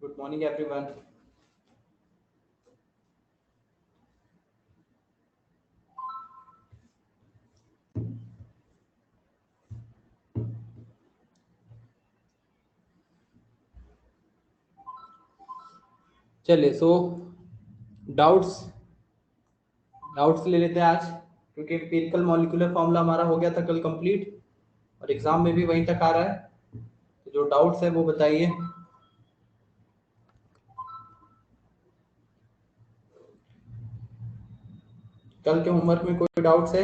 Good morning, everyone. चलिए doubts doubts ले लेते हैं आज, क्योंकि एम्पिरिकल मॉलिक्यूलर फॉर्मूला हमारा हो गया था कल कंप्लीट और एग्जाम में भी वहीं तक आ रहा है। तो जो डाउट्स है वो बताइए। कल के होमवर्क में कोई डाउट्स है?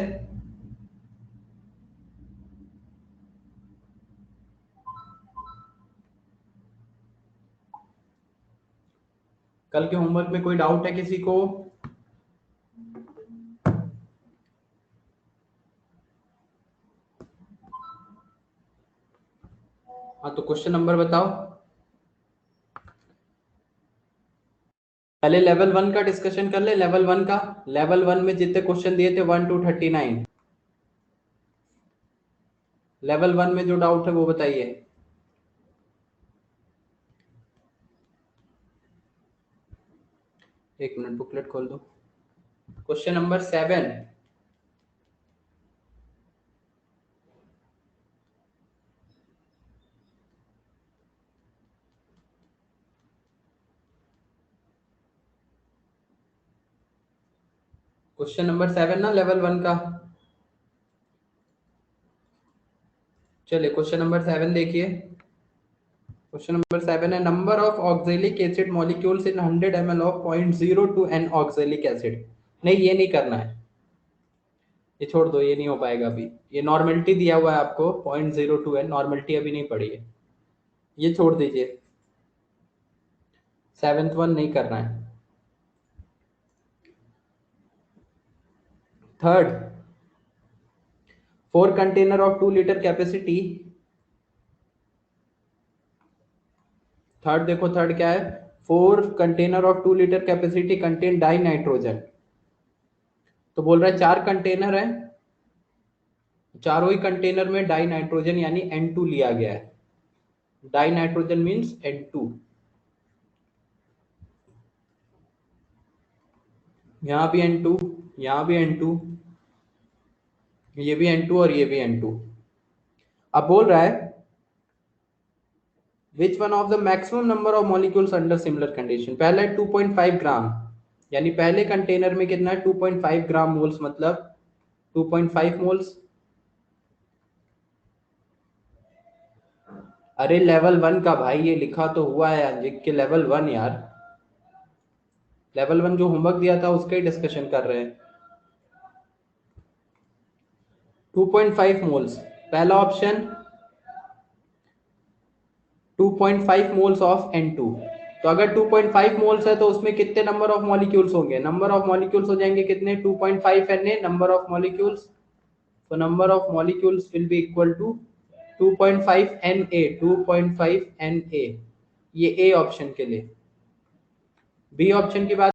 कल के होमवर्क में कोई डाउट है किसी को? हाँ, तो क्वेश्चन नंबर बताओ। पहले लेवल 1 का डिस्कशन कर ले। लेवल वन में जितने क्वेश्चन दिए थे 1 to 39। लेवल 1 में जो डाउट है वो बताइए। एक मिनट, बुकलेट खोल दो। Question number 7। क्वेश्चन नंबर 7 ना लेवल 1 का। चलिए क्वेश्चन नंबर 7 देखिए। क्वेश्चन नंबर 7 है, number of oxalic acid molecules in 100 ml of 0.02 N oxalic acid. नहीं, ये नहीं करना है, ये छोड़ दो, ये नहीं हो पाएगा अभी। ये नॉर्मलिटी दिया हुआ है आपको 0.02 एन, नॉर्मलिटी अभी नहीं पड़ी है, ये छोड़ दीजिए। 7th वन नहीं करना है। Third, 4 container of 2 litre capacity. Third देखो, थर्ड क्या है? 4 container of 2 litre capacity contain die nitrogen. तो बोल रहा है 4 कंटेनर है, चारों ही कंटेनर में डाई नाइट्रोजन यानी N2 लिया गया है। Die nitrogen means N2। यहाँ भी N2, यहाँ भी N2, ये भी N2 और ये भी N2। अब बोल रहा है which one of the maximum number of molecules under similar condition. पहला है 2.5 ग्राम, यानी पहले कंटेनर में कितना है? 2.5 ग्राम मोल्स, मतलब 2.5 मोल्स। अरे लेवल 1 का भाई, ये लिखा तो हुआ है अंजिक के लेवल 1 यार। लेवल 1 जो होमवर्क दिया था उसका ही डिस्कशन कर रहे हैं। 2.5 मोल्स, पहला ऑप्शन 2.5 मोल्स ऑफ N2। तो अगर 2.5 मोल्स है तो उसमें कितने नंबर ऑफ मॉलिक्यूल्स होंगे? नंबर ऑफ मॉलिक्यूल्स हो जाएंगे कितने? 2.5 Na नंबर ऑफ मॉलिक्यूल्स। तो number of molecules will be equal to 2.5 Na, 2.5 Na। ये ए ऑप्शन के लिए। बी ऑप्शन की बात,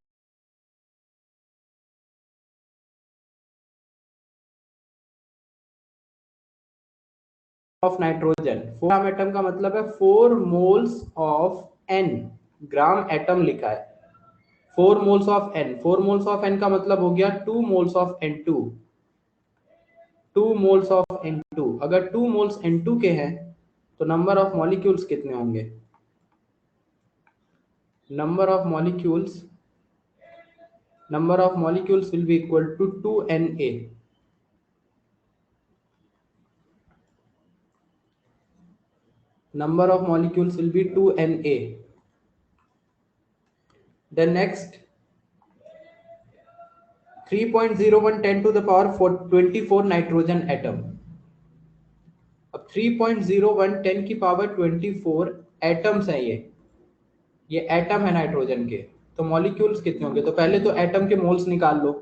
ऑफ नाइट्रोजन 4 ग्राम एटम का मतलब है 4 moles of N। Gram atom लिखा है, 4 moles of N। 4 moles of N का मतलब हो गया 2 moles of N2। 2 moles of N2, अगर 2 मोल्स N2 के हैं तो नंबर ऑफ मॉलिक्यूल्स कितने होंगे? Number of molecules will be equal to 2Na। number of molecules will be 2Na। The next 3.01 10 to the power 24 nitrogen atom. अब 3.01 10 की power 24 atoms हैं, ये एटम है नाइट्रोजन के। तो मॉलिक्यूल्स कितने होंगे? तो पहले तो एटम के मोल्स निकाल लो।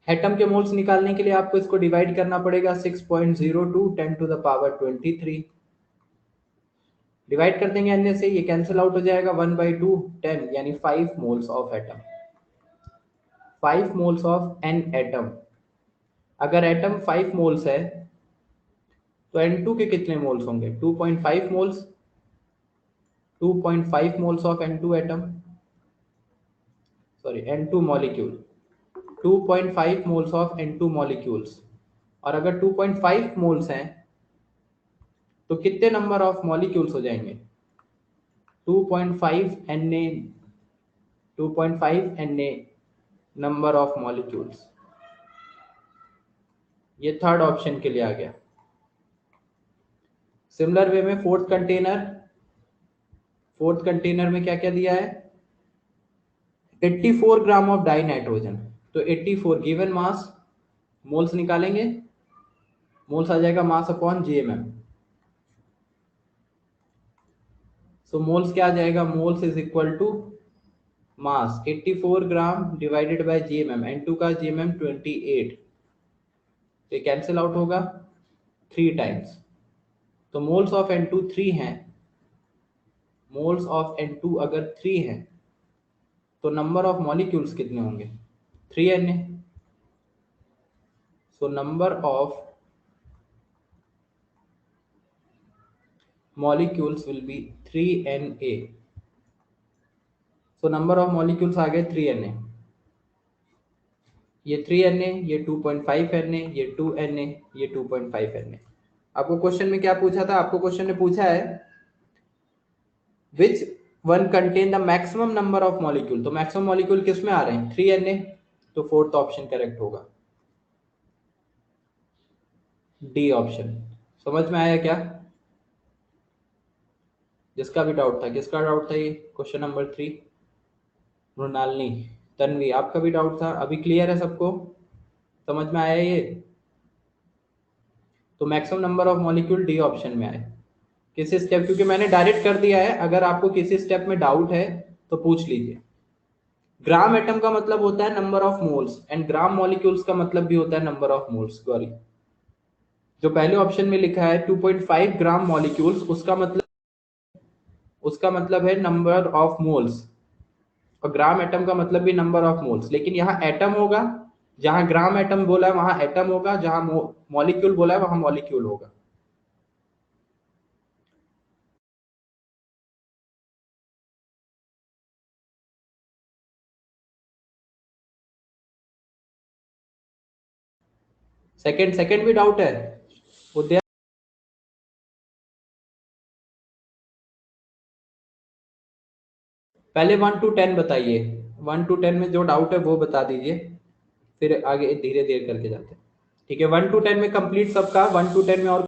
एटम के मोल्स निकालने के लिए आपको इसको डिवाइड करना पड़ेगा 6.02 10 टू द पावर 23। डिवाइड कर देंगे अन्य से, ये कैंसिल आउट हो जाएगा 1/2 10, यानी 5 moles of atom. 5 moles of an atom. अगर एटम 5 मोल्स है तो N2 के कितने मोल्स होंगे? 2.5 moles. 2.5 moles of N2 atom, sorry N2 molecule, 2.5 moles of N2 molecules। और अगर 2.5 moles हैं तो कितने नंबर ऑफ मॉलिक्यूल्स हो जाएंगे? 2.5 Na, 2.5 Na number of molecules. ये थर्ड ऑप्शन के लिए आ गया। सिमिलर वे में फोर्थ कंटेनर में क्या क्या दिया है? 84 ग्राम ऑफ डाई नाइट्रोजन। तो 84 गिवन मास, मोल्स निकालेंगे, मोल्स आ जाएगा mass upon GMM. So moles क्या आ जाएगा? Moles is equal to mass 84 gram divided by GMM. N2 का जीएमएम 28, तो कैंसिल आउट होगा 3 टाइम्स। तो मोल्स ऑफ N2 3 हैं, मोल्स ऑफ N2 अगर 3 हैं तो नंबर ऑफ मॉलिक्यूल्स कितने होंगे? 3 Na। So number of molecules will be 3Na। So number of molecules आ गए 3Na। ये 3Na, ये 2.5 Na, ये 2Na, ये 2.5Na। आपको क्वेश्चन में क्या पूछा था? आपको क्वेश्चन ने पूछा है which one contain the maximum number of molecule. तो मैक्सिमम मॉलिक्यूल किस में आ रहे हैं? 3Na। तो फोर्थ ऑप्शन करेक्ट होगा, डी ऑप्शन। समझ में आया क्या? जिसका भी डाउट था, किसका डाउट था ये क्वेश्चन नंबर 3? मृणालिनी, तन्वी, आपका भी डाउट था, अभी क्लियर है सबको? समझ में आया ये? तो maximum number of molecule D option में आए। किसी स्टेप, क्योंकि मैंने डायरेक्ट कर दिया है, अगर आपको किसी स्टेप में डाउट है तो पूछ लीजिए। ग्राम एटम का मतलब होता है number of moles, and gram molecules का मतलब भी होता है नंबर ऑफ मोल्स। गौरी, जो पहले ऑप्शन में लिखा है 2.5 ग्राम मॉलिक्यूल्स, उसका मतलब है नंबर ऑफ मोल्स, और ग्राम एटम का मतलब भी नंबर ऑफ मोल्स। लेकिन यहाँ एटम होगा, जहां ग्राम एटम बोला है वहां एटम होगा, जहां मॉलिक्यूल बोला है वहां मॉलिक्यूल होगा। सेकंड सेकंड भी डाउट है उदय? पहले 1 to 10 बताइए, 1 to 10 में जो डाउट है वो बता दीजिए, फिर आगे धीरे धीरे करके जाते हैं। ठीक है, 1 to 10 में कंप्लीट सबका, 1 to 10 में। और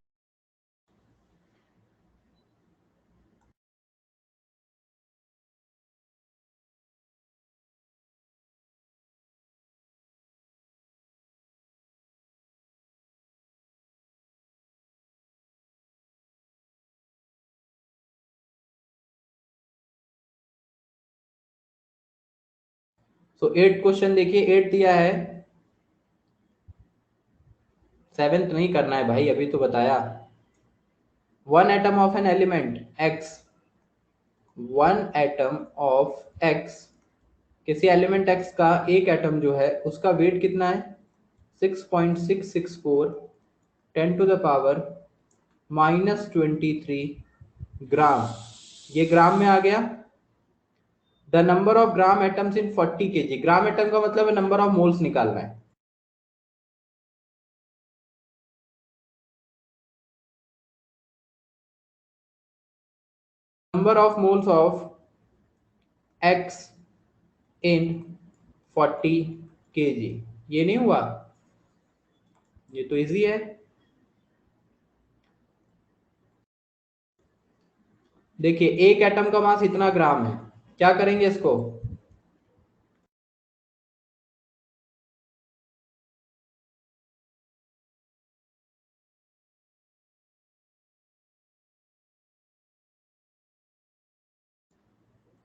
सो 8 क्वेश्चन देखिए, 8 दिया है, 7th नहीं करना है भाई, अभी तो बताया। One atom of an element x, one atom of x, किसी एलिमेंट एक्स का एक एटम जो है उसका वेट कितना है? 6.664 10 टू द पावर -23 ग्राम। ये ग्राम में आ गया। The number of gram atoms in 40 kg। Gram atom का मतलब है नंबर ऑफ मोल्स निकालना है। Number of moles of x in 40 kg। ये नहीं हुआ? ये तो इजी है। देखिए एक एटम का मास इतना ग्राम है, क्या करेंगे इसको?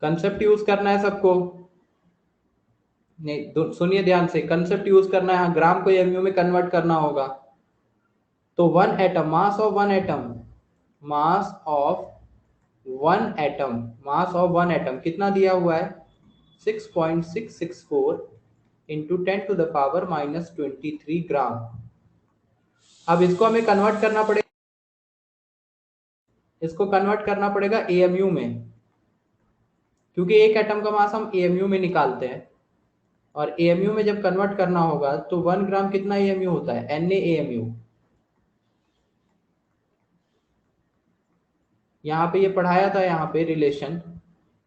कंसेप्ट यूज करना है सबको। नहीं, सुनिए ध्यान से, कंसेप्ट यूज करना है। ग्राम को एमयू में कन्वर्ट करना होगा। तो one atom, mass of one atom, mass of one atom, mass of one atom कितना दिया हुआ है? 6.664 इंटू 10 टू द पावर -23 ग्राम। अब इसको हमें कन्वर्ट करना पड़ेगा, इसको कन्वर्ट करना पड़ेगा एएमयू में। क्योंकि एक एटम का मास हम एएमयू में निकालते हैं, और एएमयू में जब कन्वर्ट करना होगा तो 1 ग्राम कितना एएमयू होता है, NaAMU। यहाँ पे ये पढ़ाया था, यहाँ पे रिलेशन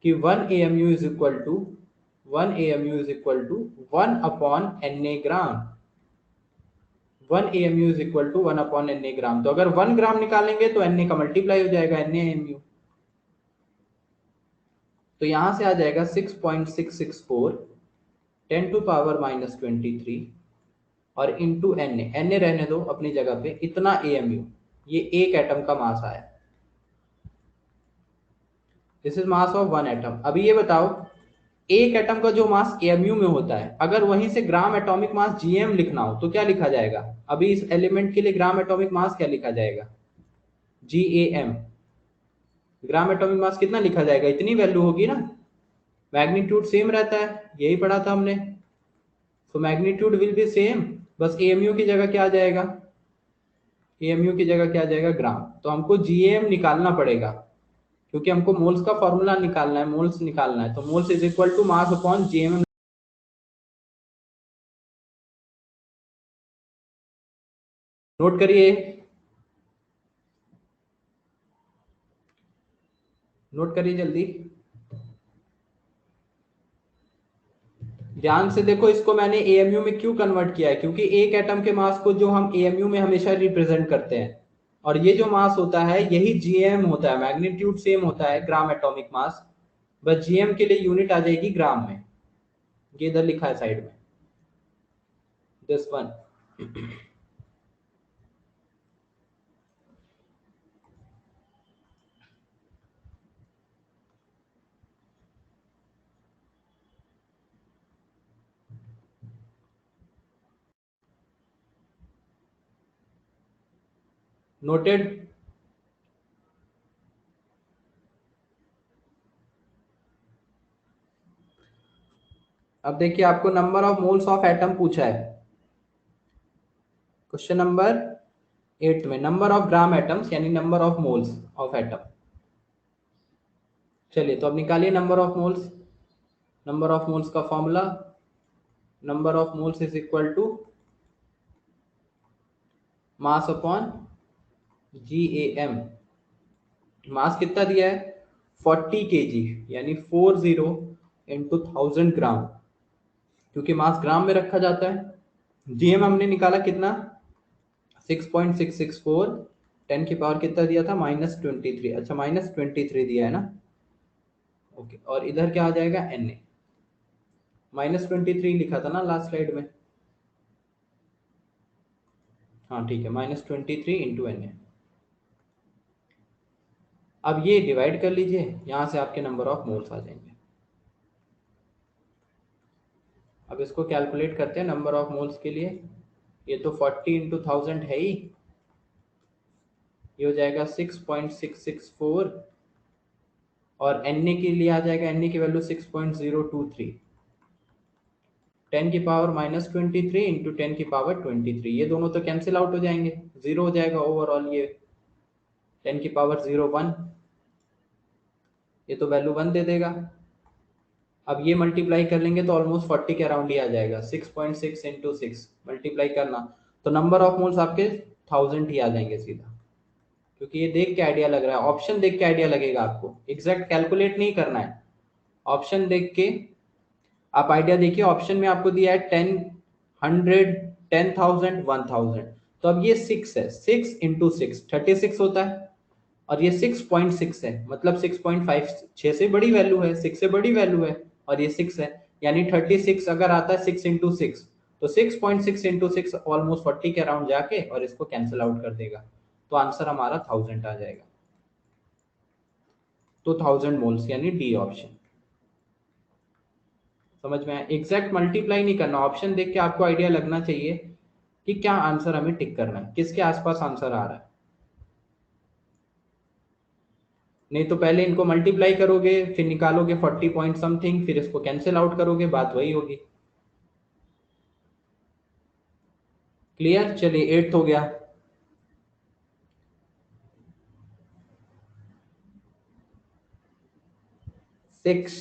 कि 1 AMU is equal to 1 AMU is equal to 1/Na gram. तो अगर 1 ग्राम निकालेंगे तो Na का मल्टीप्लाई हो जाएगा NaAMU। तो यहां से आ जाएगा 6.664 10⁻⁻23 और इंटू Na रहने दो अपनी जगह पे, इतना AMU। ये एक एटम का मास आया। This is mass of one atom. अभी ये बताओ, एक एटम का जो मास एएमयू में होता है, अगर वहीं से ग्राम एटॉमिक मास जीएम लिखना हो तो क्या लिखा जाएगा? अभी इस एलिमेंट के लिए ग्राम एटॉमिक मास क्या लिखा जाएगा? GAM। ग्राम एटॉमिक मास कितना लिखा जाएगा? इतनी वैल्यू होगी ना, मैग्नीट्यूड सेम रहता है, यही पढ़ा था हमने। तो मैग्नीट्यूड विल बी सेम, बस एएमयू की जगह क्या आ जाएगा? एएमयू की जगह क्या आ जाएगा? ग्राम। तो हमको जीएम निकालना पड़ेगा, क्योंकि हमको मोल्स का फॉर्मूला निकालना है, मोल्स निकालना है। तो moles is equal to mass upon GM. Note करिए, नोट करिए जल्दी, ध्यान से देखो। इसको मैंने एएमयू में क्यों कन्वर्ट किया है? क्योंकि एक एटम के मास को जो हम एएमयू में हमेशा रिप्रेजेंट करते हैं, और ये जो मास होता है यही जीएम होता है, मैग्नीट्यूड सेम होता है, ग्राम एटॉमिक मास, बस जीएम के लिए यूनिट आ जाएगी ग्राम में। ये इधर लिखा है साइड में, दिस वन। नोटेड। अब देखिए, आपको number of moles of atom पूछा है क्वेश्चन नंबर 8 में, नंबर ऑफ ग्राम एटम्स यानी number of moles of atom. चलिए, तो अब निकालिए number of moles. Number of moles का formula, number of moles is equal to mass upon GAM। Mass कितना दिया है? 40 kg, यानी 40 इंटू 1000 ग्राम, क्योंकि मास ग्राम में रखा जाता है। जीएम हमने निकाला कितना? 6.664। 10 की पावर कितना दिया था? -23। अच्छा, -23 दिया है ना, ओके। और इधर क्या आ जाएगा? Na। -23 लिखा था ना लास्ट स्लाइड में, हाँ ठीक है, -23 इंटू Na। अब ये डिवाइड कर लीजिए, यहां से आपके नंबर ऑफ मोल्स आ जाएंगे। अब इसको कैलकुलेट करते हैं नंबर ऑफ मोल्स के लिए। ये तो 40 इंटू 1000 है ही, ये हो जाएगा 6.664, और Na के लिए आ जाएगा, Na की वैल्यू 6.023। 10 की पावर -23 इंटू 10 की पावर 23, ये दोनों तो कैंसिल आउट हो जाएंगे, जीरो हो जाएगा ओवरऑल। ये 10 की पावर 0 1, ये तो वैल्यू 1 दे देगा। अब ये मल्टीप्लाई कर लेंगे तो ऑलमोस्ट 40 के अराउंड ही आ जाएगा। 6.6 इंटू 6 मल्टीप्लाई करना, तो नंबर ऑफ मोल्स आपके 1000 ही आ जाएंगे सीधा, क्योंकि ये देख के आइडिया लग रहा है, ऑप्शन देख के आइडिया लगेगा आपको, एग्जैक्ट कैलकुलेट नहीं करना है। ऑप्शन देख के आप आइडिया देखिए। ऑप्शन में आपको दिया है 10, 100, 10,000, 1000। तो अब ये 6 है, 6 इंटू 6 36 होता है, और ये 6.6 है, मतलब 6.5, 6 से बड़ी वैल्यू है, 6 से बड़ी वैल्यू है, और ये 6 है, यानी 36 अगर आता है 6 इंटू 6, तो 6.6 इंटू 6 ऑलमोस्ट 40 के अराउंड जाके और इसको कैंसिल आउट कर देगा। तो आंसर हमारा 1000 आ जाएगा। तो 1000 मोल्स यानी डी ऑप्शन। समझ में आया? एग्जैक्ट मल्टीप्लाई नहीं करना, ऑप्शन देख के आपको आइडिया लगना चाहिए कि क्या आंसर हमें टिक करना है, किसके आसपास आंसर आ रहा है। नहीं तो पहले इनको मल्टीप्लाई करोगे, फिर निकालोगे 40 पॉइंट समथिंग, फिर इसको कैंसिल आउट करोगे, बात वही होगी। क्लियर? चलिए, 8th हो गया। 6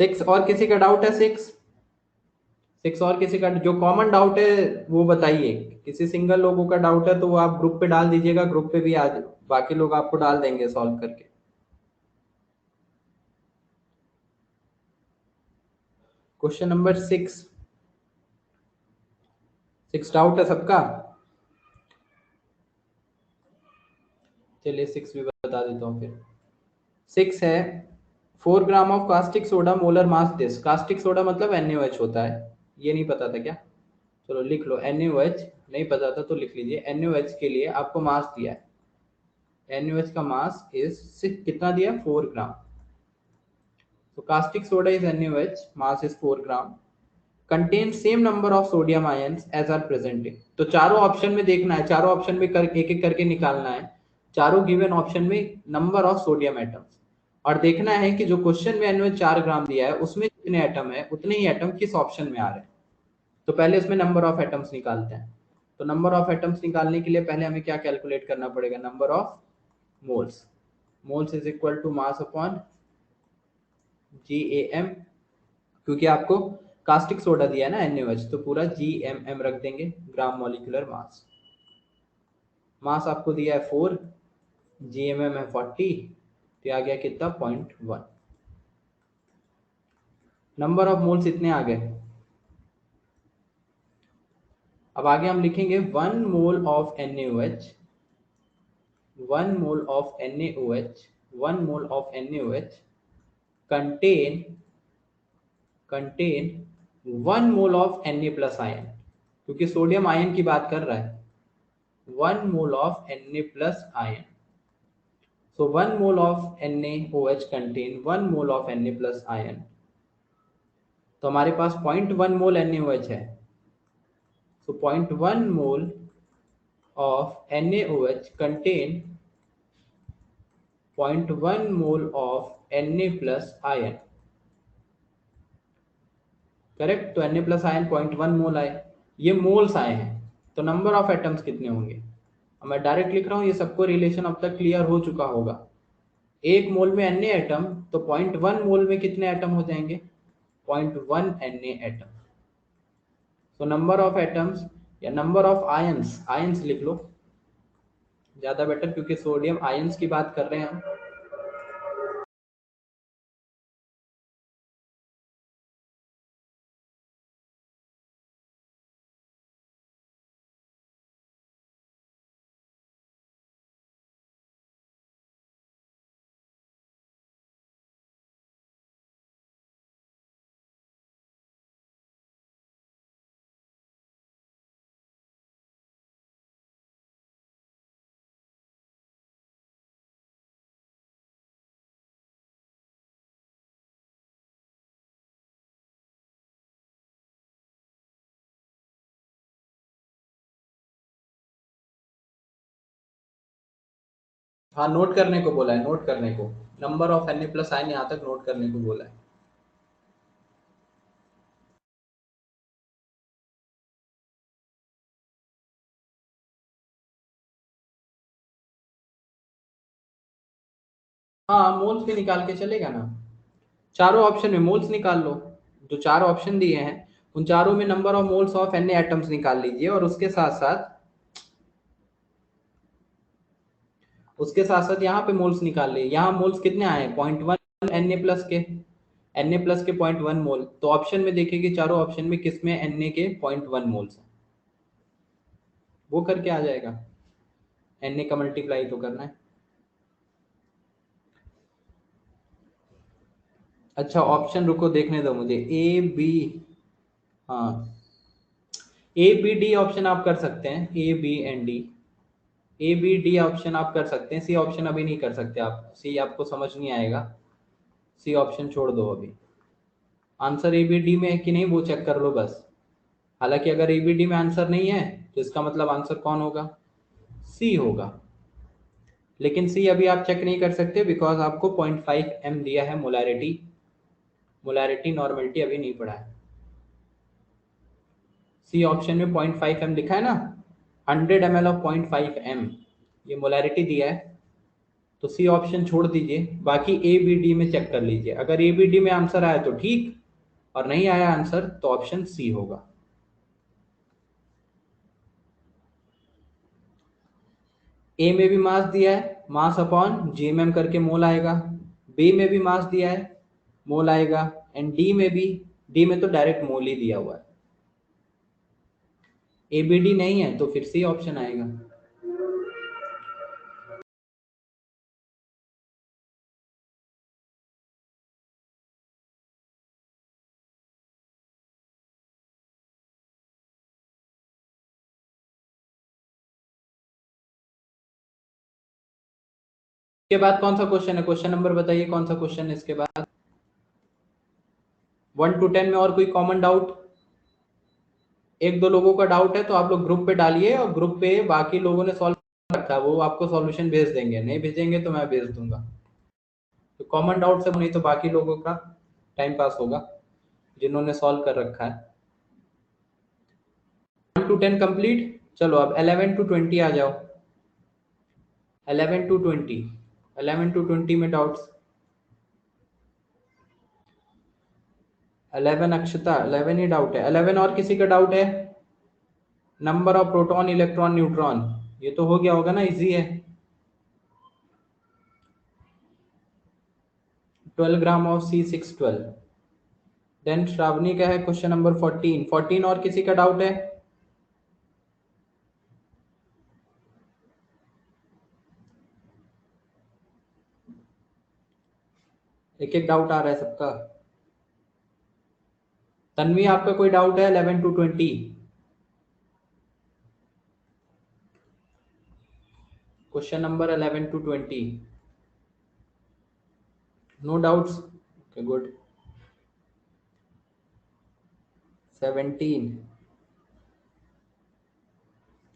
6 और किसी का डाउट है? 6 और किसी का जो कॉमन डाउट है वो बताइए। किसी सिंगल लोगों का डाउट है तो वो आप ग्रुप पे डाल दीजिएगा, ग्रुप पे भी आज बाकी लोग आपको डाल देंगे सॉल्व करके। क्वेश्चन नंबर 6 डाउट है सबका? चलिए 6 भी बता देता हूँ फिर। 6 है 4 gram of caustic soda molar mass this. Caustic soda मतलब NaOH होता है, ये नहीं पता था क्या? चलो लिख लो, NaOH नहीं पता था तो लिख लीजिए। NaOH के लिए आपको मास दिया है, NaOH का मास इज कितना दिया? 4 ग्राम। तो caustic soda is NaOH, mass is 4 gram, contain same number of sodium ions as are present in. तो चारों ऑप्शन में देखना है, चारों ऑप्शन में एक एक करके निकालना है, चारों गिवन ऑप्शन में नंबर ऑफ सोडियम एटम्स, और देखना है कि जो क्वेश्चन में NaOH 4 ग्राम दिया है उसमें जितने एटम है उतने ही एटम किस ऑप्शन में आ रहे हैं। तो पहले इसमें नंबर ऑफ एटम्स निकालते हैं। तो नंबर ऑफ एटम्स निकालने के लिए पहले हमें क्या कैलकुलेट करना पड़ेगा? Number of moles. Moles is equal to mass upon GAM, क्योंकि आपको कास्टिक सोडा दिया है ना NaOH, तो पूरा GMM रख देंगे, ग्राम मॉलिक्यूलर मास। मास आपको दिया है 4, GMM है 40, तो आ गया कितना? 0.1। नंबर ऑफ मोल्स इतने आ गए। अब आगे हम लिखेंगे 1 mole of NaOH, 1 mole of NaOH, 1 mole of NaOH contain 1 mole of Na plus ion, क्योंकि सोडियम आयन की बात कर रहा है। 1 mole of Na plus ion, so 1 mole of NaOH contain 1 mole of Na plus ion, तो हमारे पास 0.1 मोल NaOH है, so 0.1 mole of NaOH contain 0.1 mole of Na plus ion, correct. तो Na प्लस आयन 0.1 मोल आए, ये मोल्स आए हैं, तो number of atoms कितने होंगे? अब मैं डायरेक्ट लिख रहा हूँ, ये सबको रिलेशन अब तक क्लियर हो चुका होगा। एक मोल में Na एटम, तो 0.1 मोल में कितने एटम हो जाएंगे? 0.1 Na एटम। तो नंबर ऑफ एटम्स या नंबर ऑफ आयंस, आयंस लिख लो ज्यादा बेटर, क्योंकि सोडियम आयंस की बात कर रहे हैं हम। हाँ, नोट करने को बोला है, नोट करने को। Number of Na plus ion यहाँ तक नोट करने को बोला है। हाँ, मोल्स भी निकाल के चलेगा ना, चारों ऑप्शन में मोल्स निकाल लो। जो चार ऑप्शन दिए हैं उन चारों में number of moles of Na atoms निकाल लीजिए, और उसके साथ साथ यहाँ पे मोल्स निकाल लिए। यहाँ मोल्स कितने आए हैं? 0.1 Na प्लस के, Na प्लस के 0.1 मोल। तो ऑप्शन में देखिए कि चारों ऑप्शन में किसमें Na के 0.1 मोल्स है, वो करके आ जाएगा। Na का मल्टीप्लाई तो करना है। अच्छा, ऑप्शन रुको देखने दो मुझे। A B, हाँ, A B D ऑप्शन आप कर सकते हैं, A B and D, A B D option आप कर सकते हैं। सी ऑप्शन अभी नहीं कर सकते आप, सी आपको समझ नहीं आएगा, सी ऑप्शन छोड़ दो अभी। आंसर A B D में है कि नहीं वो चेक कर लो बस। हालांकि अगर A B D में आंसर नहीं है तो इसका मतलब आंसर कौन होगा? सी होगा। लेकिन सी अभी आप चेक नहीं कर सकते, बिकॉज आपको 0.5 m दिया है मोलैरिटी। मोलैरिटी नॉर्मलिटी अभी नहीं पढ़ा है। सी ऑप्शन में 0.5 m लिखा है ना, 100 ml ऑफ 0.5 m, ये मोलैरिटी दिया है, तो सी ऑप्शन छोड़ दीजिए, बाकी ए बी डी में चेक कर लीजिए। अगर ए बी डी में आंसर आया तो ठीक, और नहीं आया आंसर तो ऑप्शन सी होगा। ए में भी मास दिया है, मास अपॉन जीएमएम करके मोल आएगा। बी में भी मास दिया है, मोल आएगा। एंड डी में भी, डी में तो डायरेक्ट मोल ही दिया हुआ है। ए बी डी नहीं है तो फिर सी ऑप्शन आएगा। इसके बाद कौन सा क्वेश्चन है? क्वेश्चन नंबर बताइए कौन सा क्वेश्चन है इसके बाद। 1 to 10 में और कोई कॉमन डाउट? एक दो लोगों का डाउट है तो आप लोग ग्रुप पे डालिए, और ग्रुप पे बाकी लोगों ने सॉल्व रखा है वो आपको सॉल्यूशन भेज देंगे, नहीं भेजेंगे तो मैं भेज दूंगा। तो कॉमन डाउट से नहीं तो बाकी लोगों का टाइम पास होगा जिन्होंने सॉल्व कर रखा है। 1 to 10 कंप्लीट। चलो अब 11 to 20 आ जाओ। 11 to 20, 11 to 20 में डाउट्स। 11 अक्षता, 11 ही डाउट है। 11 और किसी का डाउट है? Number of proton electron neutron, ये तो हो गया होगा ना, इजी है। 12 gram of C612। Then Shravani का है क्वेश्चन नंबर 14। 14 और किसी का डाउट है? एक एक डाउट आ रहा है सबका। तन्वी आपका कोई डाउट है 11 to 20? Question number 11 to 20। No doubts? Okay good. 17।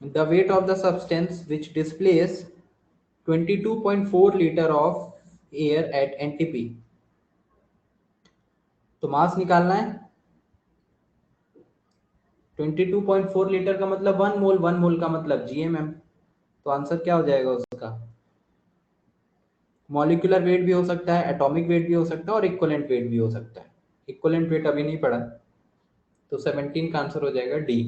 The weight of the substance which displays 22.4 liter of air at NTP। तो मास निकालना है। 22.4 लीटर का मतलब 1 मोल, 1 मोल का मतलब जीएमएम। तो आंसर क्या हो जाएगा उसका? मॉलिक्यूलर वेट भी हो सकता है, एटॉमिक वेट भी हो सकता है, और इक्वलेंट वेट भी हो सकता है। इक्वलेंट वेट अभी नहीं पढ़ा, तो 17 का आंसर हो जाएगा डी।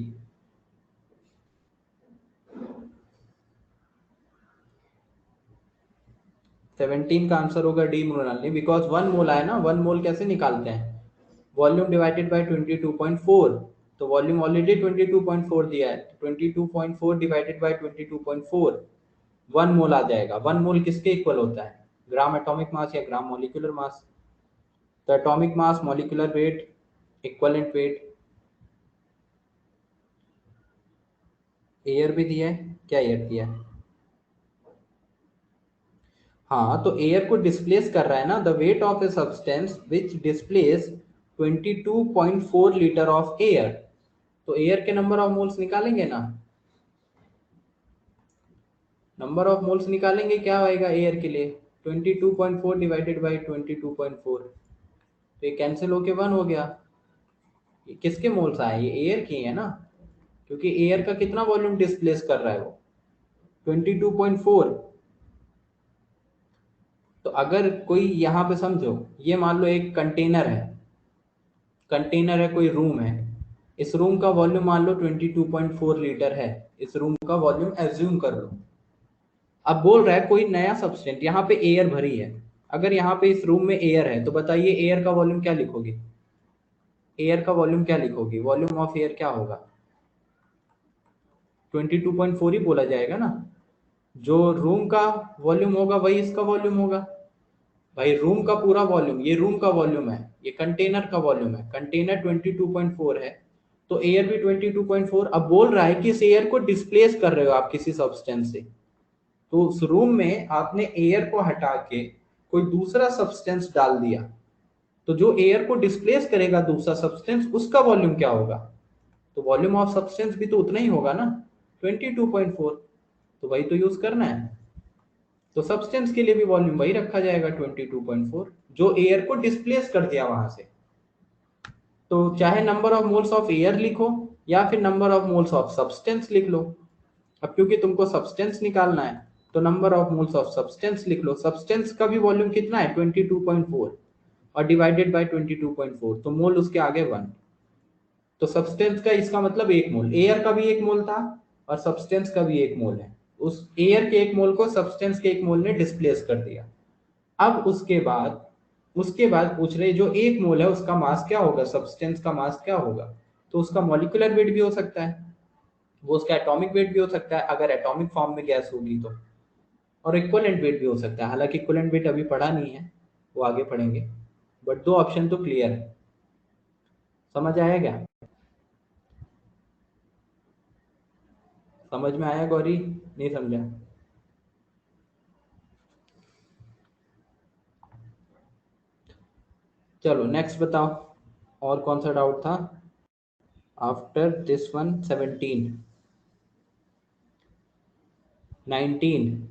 17 का आंसर होगा डी मृणालिनी, बिकॉज 1 मोल आया ना। 1 मोल कैसे निकालते हैं? Volume divided by 22.4। तो वॉल्यूम ऑलरेडी 22.4 दिया है, 22.4 डिवाइडेड बाय 22.4, 1 मोल आ जाएगा। 1 मोल किसके इक्वल होता है? ग्राम एटॉमिक मास या ग्राम मॉलिक्यूलर मास। तो atomic mass, molecular weight, equivalent weight. Air भी दिया है क्या? एयर दिया है। हाँ, तो एयर को डिस्प्लेस कर रहा है ना। The wait of a substance which displace 22.4 litre of air. तो एयर के नंबर ऑफ मोल्स निकालेंगे ना। नंबर ऑफ मोल्स निकालेंगे, क्या आएगा एयर के लिए? 22.4 डिवाइडेड बाई 22.4। तो ये कैंसिल होके 1 हो गया। ये किसके मोल्स आए? ये एयर की है ना, क्योंकि एयर का कितना वॉल्यूम डिस्प्लेस कर रहा है वो? 22.4। तो अगर कोई यहाँ पे समझो, ये मान लो एक कंटेनर है, कंटेनर है, कोई रूम है। इस रूम का वॉल्यूम मान लो 22.4 लीटर है। इस रूम का वॉल्यूम एज्यूम कर लो। अब बोल रहा है कोई नया सब्सटेंट, यहाँ पे एयर भरी है। अगर यहाँ पे इस रूम में एयर है तो बताइए एयर का वॉल्यूम क्या लिखोगे? एयर का वॉल्यूम क्या लिखोगे? वॉल्यूम ऑफ एयर क्या होगा? 22.4 ही बोला जाएगा ना। जो रूम का वॉल्यूम होगा वही इसका वॉल्यूम होगा। भाई रूम का पूरा वॉल्यूम, ये रूम का वॉल्यूम है, ये कंटेनर का वॉल्यूम है। कंटेनर 22.4 है, तो एयर भी 22.4। अब बोल रहा है कि इस एयर को डिस्प्लेस कर रहे हो आप किसी सब्सटेंस से। तो उस रूम में आपने एयर को हटा के कोई दूसरा सब्सटेंस डाल दिया, तो जो एयर को डिस्प्लेस करेगा दूसरा सब्सटेंस, उसका वॉल्यूम क्या होगा? तो वॉल्यूम ऑफ सब्सटेंस भी तो उतना ही होगा ना, 22.4। तो वही तो यूज करना है। तो सब्सटेंस के लिए भी वॉल्यूम वही रखा जाएगा 22.4, जो एयर को डिस्प्लेस कर दिया वहां से। तो चाहे number of moles of air लिखो या फिर number of moles of substance लिख लो। अब क्योंकि तुमको सब्सटेंस निकालना है, तो number of moles of substance लिख लो। सब्सटेंस का भी वॉल्यूम कितना है 22.4 और डिवाइडेड बाय 22.4, तो मोल उसके आगे 1। तो सब्सटेंस का इसका मतलब 1 मोल, एयर का भी 1 मोल था और सब्सटेंस का भी 1 मोल है। उस एयर के 1 मोल को सब्सटेंस के 1 मोल ने डिस्प्लेस कर दिया। अब उसके बाद पूछ रहे जो 1 मोल है उसका मास क्या होगा, सब्सटेंस का मास क्या होगा। तो उसका मॉलिक्यूलर वेट भी हो सकता है, वो उसका एटॉमिक वेट भी हो सकता है अगर एटॉमिक फॉर्म में गैस होगी तो, और इक्विवेलेंट वेट भी हो सकता है। हालांकि इक्विवेलेंट वेट अभी पढ़ा नहीं है, वो आगे पढ़ेंगे, बट 2 ऑप्शन तो क्लियर है। समझ आया क्या? समझ में आया गौरी, नहीं समझा? चलो नेक्स्ट बताओ, और कौन सा डाउट था आफ्टर दिस वन? 17, 19।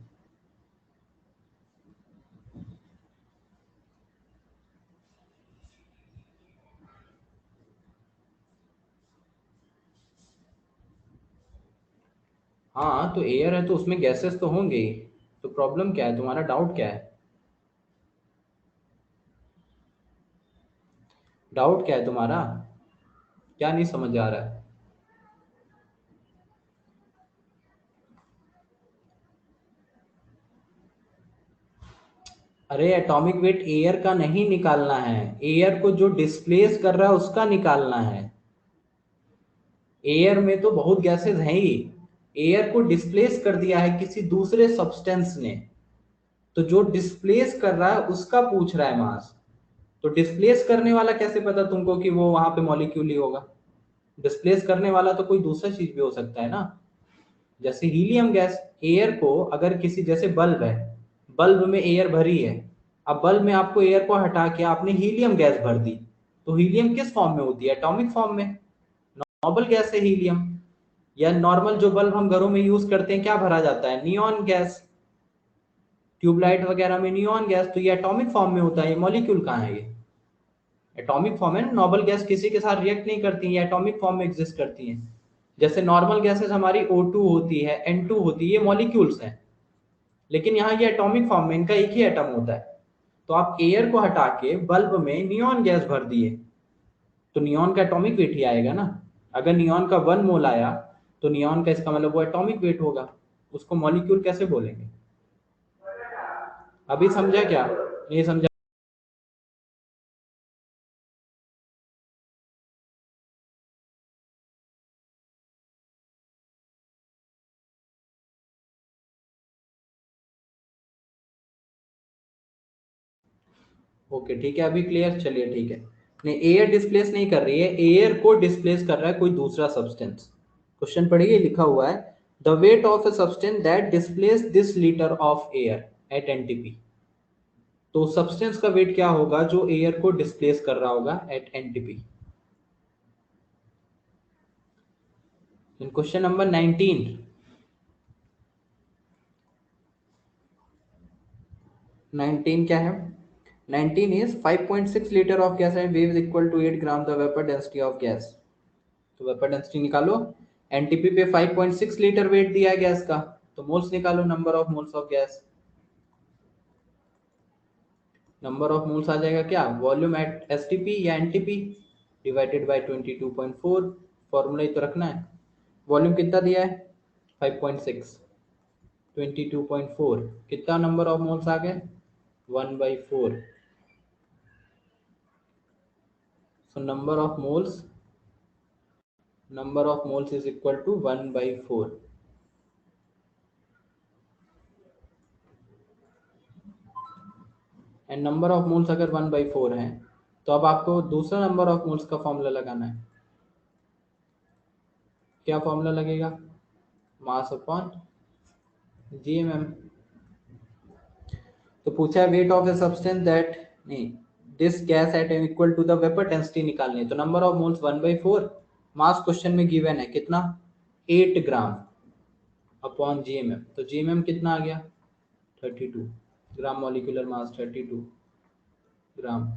हाँ तो एयर है तो उसमें गैसेस तो होंगे ही, तो प्रॉब्लम क्या है तुम्हारा, डाउट क्या है? डाउट क्या है तुम्हारा, क्या नहीं समझ आ रहा है? अरे एटॉमिक वेट एयर का नहीं निकालना है, एयर को जो डिस्प्लेस कर रहा है उसका निकालना है। एयर में तो बहुत गैसेस हैं ही, एयर को डिस्प्लेस कर दिया है किसी दूसरे सब्सटेंस ने, तो जो डिस्प्लेस कर रहा है उसका पूछ रहा है मास। तो डिस्प्लेस करने वाला कैसे पता तुमको कि वो वहां पे मॉलिक्यूल ही होगा? डिस्प्लेस करने वाला तो कोई दूसरा चीज भी हो सकता है ना, जैसे हीलियम गैस। एयर को अगर किसी, जैसे बल्ब है, बल्ब में एयर भरी है, अब बल्ब में आपको एयर को हटा के आपने हीलियम गैस भर दी, तो हीलियम किस फॉर्म में होती है, एटॉमिक फॉर्म में। नोबल गैस है हीलियम। या नॉर्मल जो बल्ब हम घरों में यूज करते हैं क्या भरा जाता है, नियॉन गैस। ट्यूबलाइट वगैरह में नियॉन गैस, तो ये एटॉमिक फॉर्म में होता है, ये मॉलिक्यूल कहाँ है, ये एटॉमिक फॉर्म है। नोबल गैस किसी के साथ रिएक्ट नहीं करती, ये एटॉमिक फॉर्म में एग्जिस्ट करती हैं। जैसे नॉर्मल गैसेस हमारी O2 होती है, N2 होती है, ये मॉलिक्यूल्स हैं, लेकिन यहाँ ये एटॉमिक फॉर्म में, इनका एक ही एटम होता है। तो आप एयर को हटा के बल्ब में नियॉन गैस भर दिए, तो नियॉन का एटॉमिक वेट ही आएगा ना। अगर नियॉन का 1 मोल आया तो नियॉन का इसका मतलब वो एटॉमिक वेट होगा, उसको मॉलिक्यूल कैसे बोलेंगे? अभी समझा क्या, नहीं समझा? ओके ठीक है, अभी क्लियर, चलिए ठीक है। नहीं, एयर डिस्प्लेस नहीं कर रही है, एयर को डिस्प्लेस कर रहा है कोई दूसरा सब्सटेंस। क्वेश्चन पढ़िए, लिखा हुआ है the wait of a substance that displace this litre of air at NTP. तो सब्सटेंस का वेट क्या होगा जो एयर को डिस्प्लेस कर रहा होगा at NTP. In question number 19, 19 क्या है? 19 is 5.6 liter of gas and waves equal to 8 gram the vapor density of gas। तो वेपर डेंसिटी निकालो। एनटीपी पे 5.6 लीटर वेट दिया है गैस का, तो मोल्स निकालो, number of moles of gas. Number of moles आ जाएगा क्या, वॉल्यूम एट एसटीपी या एनटीपी डिवाइडेड बाय 22.4। फॉर्मूला ही तो रखना है। वॉल्यूम कितना दिया है 5.6, 22.4, कितना नंबर ऑफ मोल्स आ गए 1/4। So number of moles is equal to 1/4। And number of moles अगर 1/4 है, तो अब आपको दूसरा नंबर ऑफ मोल्स का फॉर्मूला लगाना है। क्या फॉर्मूला लगेगा, मास अपॉन जीएमएम। तो पूछा है weight of a substance that, नहीं, this gas at equal to the vapour density निकालनी है, तो number of moles 1/4, mass question में गिवन है कितना 8 ग्राम अपॉन जीएमएम, तो जीएमएम कितना आ गया 32 ग्राम, मॉलिक्यूलर मास 32 ग्राम।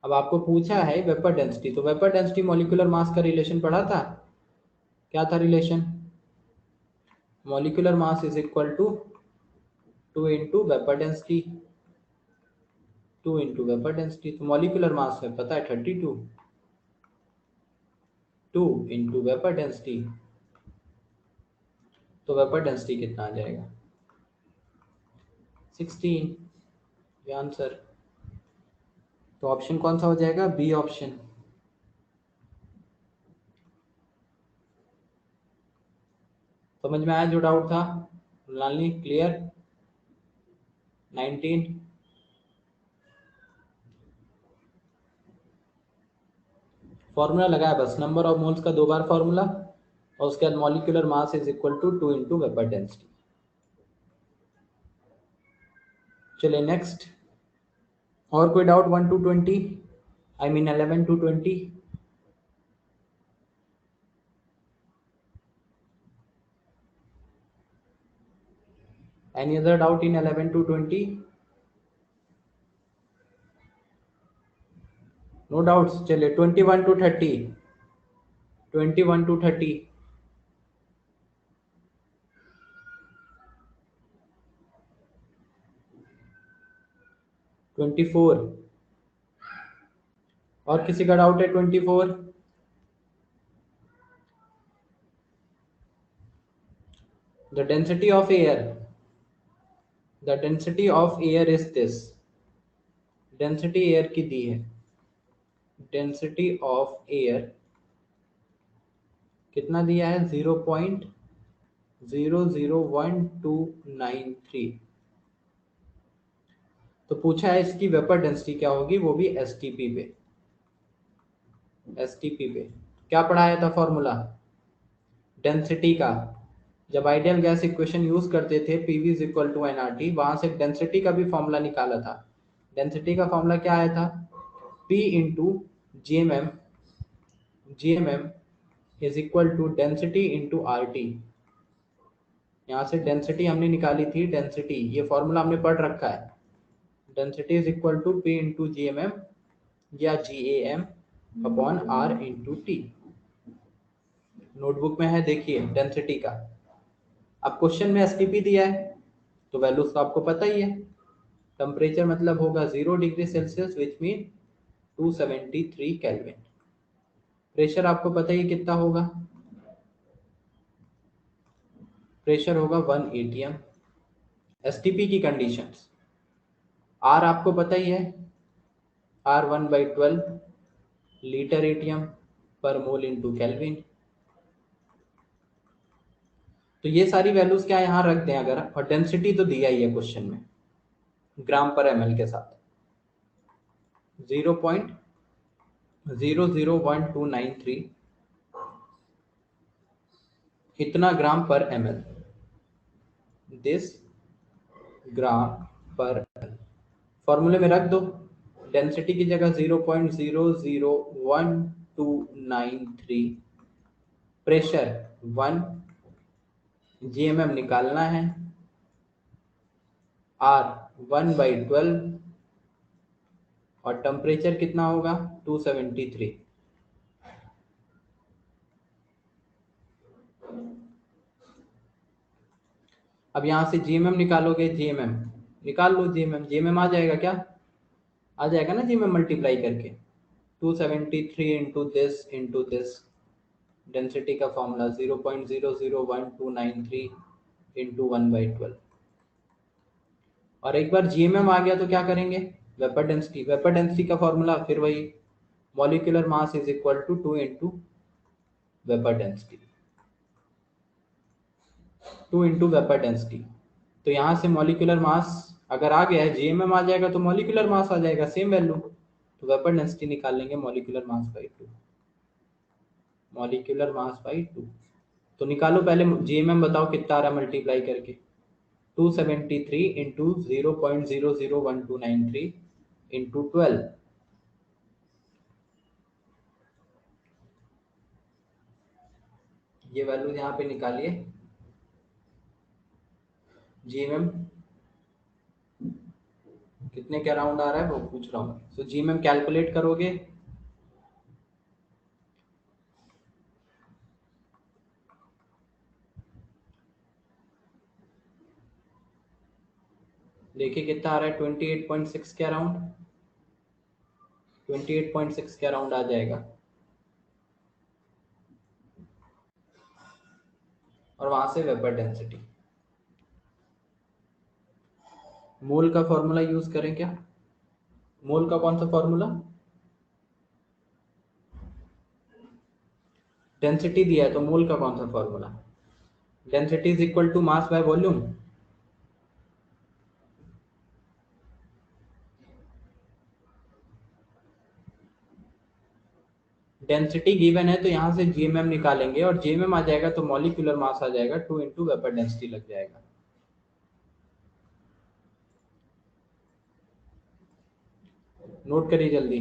अब आपको पूछा है वेपर डेंसिटी, तो वेपर डेंसिटी मॉलिक्यूलर मास का रिलेशन पढ़ा था, क्या था relation? Molecular mass is equal to 2 into vapour density, 2 into vapour density. तो मॉलिक्यूलर मास में पता है 32, 2 इंटू वेपर डेंसिटी, तो वेपर डेंसिटी कितना आ जाएगा 16, ये आंसर। तो ऑप्शन कौन सा हो जाएगा, बी ऑप्शन। समझ में आया जो डाउट था लालनी, क्लियर। 19 फॉर्मूला लगाया बस, नंबर ऑफ मोल्स का 2 बार फॉर्मूला, और उसके बाद molecular mass is equal to 2 into vapour density. चलिए नेक्स्ट, और कोई doubt 1 to 20, I mean 11 to 20? Any other doubt in 11 to 20? No doubts. चलिए 21 to 30, 21 to 30, 24। और किसी का डाउट है 24? The density of air, the density of air is this. Density air की दी है, density of air कितना दिया है 0.001293। तो पूछा है इसकी वेपर डेंसिटी क्या होगी, वो भी एसटीपी पे। एसटीपी पे क्या पढ़ाया था फॉर्मूला डेंसिटी का, जब आइडियल गैस इक्वेशन यूज करते थे PV is equal to nRT, वहां से डेंसिटी का भी फॉर्मूला निकाला था। डेंसिटी का फॉर्मूला क्या आया था, P into GMM, GMM is equal to density into R T. यहाँ से डेंसिटी हमने निकाली थी, डेंसिटी ये फॉर्मूला हमने पढ़ रखा है, density is equal to P into G M M या G A M upon R into T. Notebook में है देखिए डेंसिटी का। अब क्वेश्चन में एसटीपी दिया है तो वैल्यूज तो आपको पता ही है। टेम्परेचर मतलब होगा 0 degree Celsius which mean 273 kelvin. Pressure आपको पता ही कितना होगा, प्रेशर होगा 1 atm। एसटीपी की कंडीशंस, आर आपको पता ही है, आर 1/12 लीटर एटीएम पर मोल इंटू केल्विन। तो ये सारी वैल्यूज क्या यहाँ रख दें अगर, और डेंसिटी तो दिया ही है क्वेश्चन में ग्राम पर एमएल के साथ, 0.001293 इतना ग्राम पर एमएल, दिस ग्राम पर एमएल। फॉर्मूले में रख दो, डेंसिटी की जगह 0.001293, प्रेशर 1, जीएमएम निकालना है, आर 1/12 और टेम्परेचर कितना होगा 273। अब यहां से जीएमएम निकालोगे, जीएमएम निकाल लो, जीएमएम जीएमएम आ जाएगा क्या, आ जाएगा ना जीएमएम मल्टीप्लाई करके 273 इंटू दिस, डेंसिटी का फॉर्मूला 0.001293 इंटू 1/12। और एक बार जीएमएम आ गया तो क्या करेंगे, वेपर डेंसिटी, वेपर डेंसिटी का फॉर्मूला फिर वही molecular mass is equal to 2 into vapour density, 2 into vapour density. तो यहाँ से मॉलिक्यूलर मास अगर आ गया है, जीएमएम आ जाएगा तो मॉलिक्यूलर मास आ जाएगा सेम वैल्यू, तो वेपर डेंसिटी निकाल लेंगे molecular mass by 2, molecular mass by 2। तो निकालो पहले जीएमएम, बताओ कितना आ रहा है मल्टीप्लाई करके, 273 इंटू 0.001293 इंटू 12, ये वैल्यू यहाँ पे निकालिए जीएमएम कितने के अराउंड आ रहा है वो पूछ रहा हूँ। सो जीएमएम कैलकुलेट करोगे, देखिए कितना आ रहा है, 28.6 के अराउंड, 28.6 के अराउंड आ जाएगा। और वहां से वेपर डेंसिटी। मोल का फॉर्मूला यूज करें क्या? मोल का कौन सा फॉर्मूला? डेंसिटी दिया है तो मोल का कौन सा formula? Density is equal to mass by volume. Density given है तो यहाँ से जीएमएम निकालेंगे और जीएमएम आ जाएगा तो मॉलिक्यूलर मास आ जाएगा 2 इंटू वेपर डेंसिटी लग जाएगा। नोट करिए जल्दी।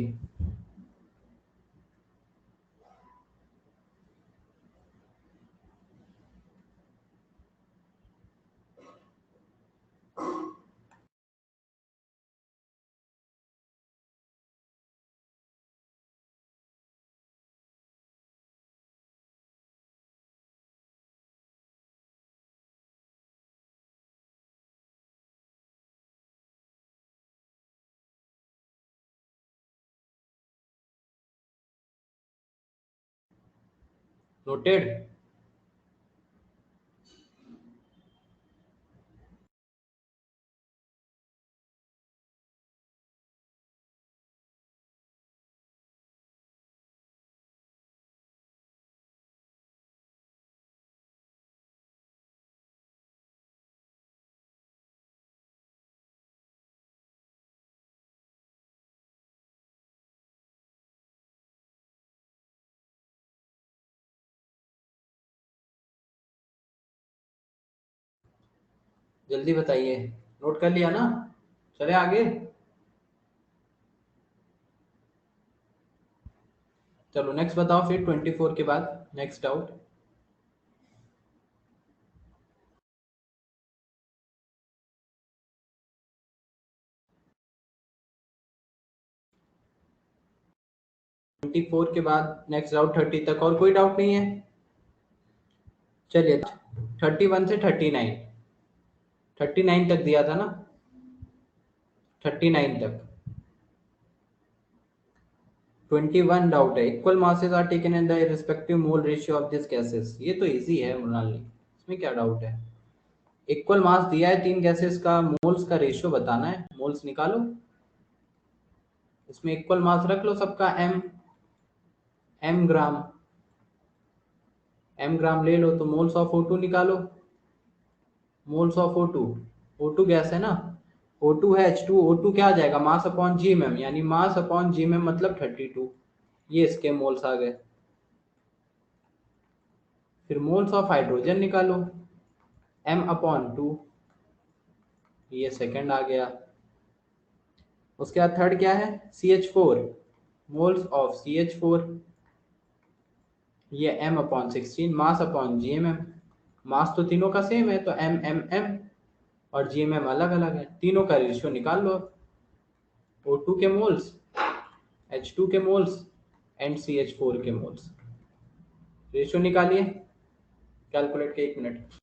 नोटेड। जल्दी बताइए। नोट कर लिया ना? चले आगे। चलो नेक्स्ट बताओ फिर 24 के बाद नेक्स्ट डाउट। ट्वेंटी फोर के बाद नेक्स्ट डाउट 30 तक, और कोई डाउट नहीं है? चलिए 31 से 39, 39 तक दिया था ना, 39 तक। 21 डाउट है, equal masses are taken in the respective mole ratio of this gases. ये तो इजी है मृणालिनी, इसमें क्या डाउट है? इक्वल मास दिया है तीन गैसेस का, मोल्स का रेशियो बताना है, मोल्स निकालो। इसमें इक्वल मास रख लो सबका, एम, एम ग्राम, एम ग्राम ले लो तो मोल्स ऑफ O2 निकालो। Moles of O2, O2 gas है ना, O2 है H2, O2 क्या आ जाएगा, मास अपॉन जीएमएम, यानी मास अपॉन जीएमएम मतलब 32। ये इसके मोल्स आ गए। फिर मोल्स ऑफ हाइड्रोजन निकालो, M/2, ये सेकंड आ गया। उसके बाद थर्ड क्या है, CH4, मोल्स ऑफ CH4, ये M/16, मास अपॉन जीएमएम। मास तो तीनों का सेम है तो M और जीएमएम अलग अलग है, तीनों का रेशियो निकाल लो। O2 के मोल्स, H2 के मोल्स एंड CH4 के मोल्स, रेशियो निकालिए कैलकुलेट के, 1 मिनट।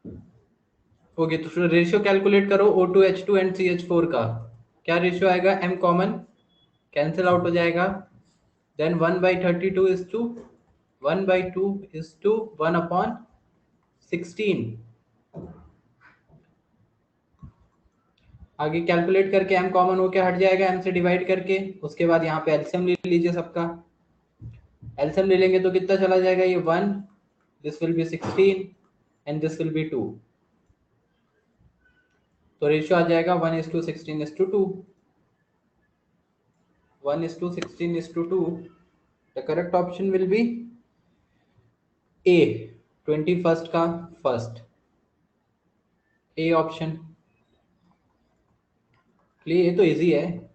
ओके, तो रेशियो कैलकुलेट करो O2H2 एंड CH4 का। क्या रेशियो आएगा? m कॉमन कैंसिल आउट हो जाएगा, then 1/32 is to 1/2 is to 1/16। आगे कैलकुलेट करके m कॉमन होके हट जाएगा m से डिवाइड करके। उसके बाद यहाँ पे एलसीएम ले लीजिए सबका। एलसीएम ले लेंगे तो कितना चला जाएगा? ये 1, this will be 16 and this will be 2। तो रेशियो आ जाएगा 1:16:2। 1:16:2। The correct option will be A, 21st का फर्स्ट, ए ऑप्शन। क्लियर? ये तो इजी है,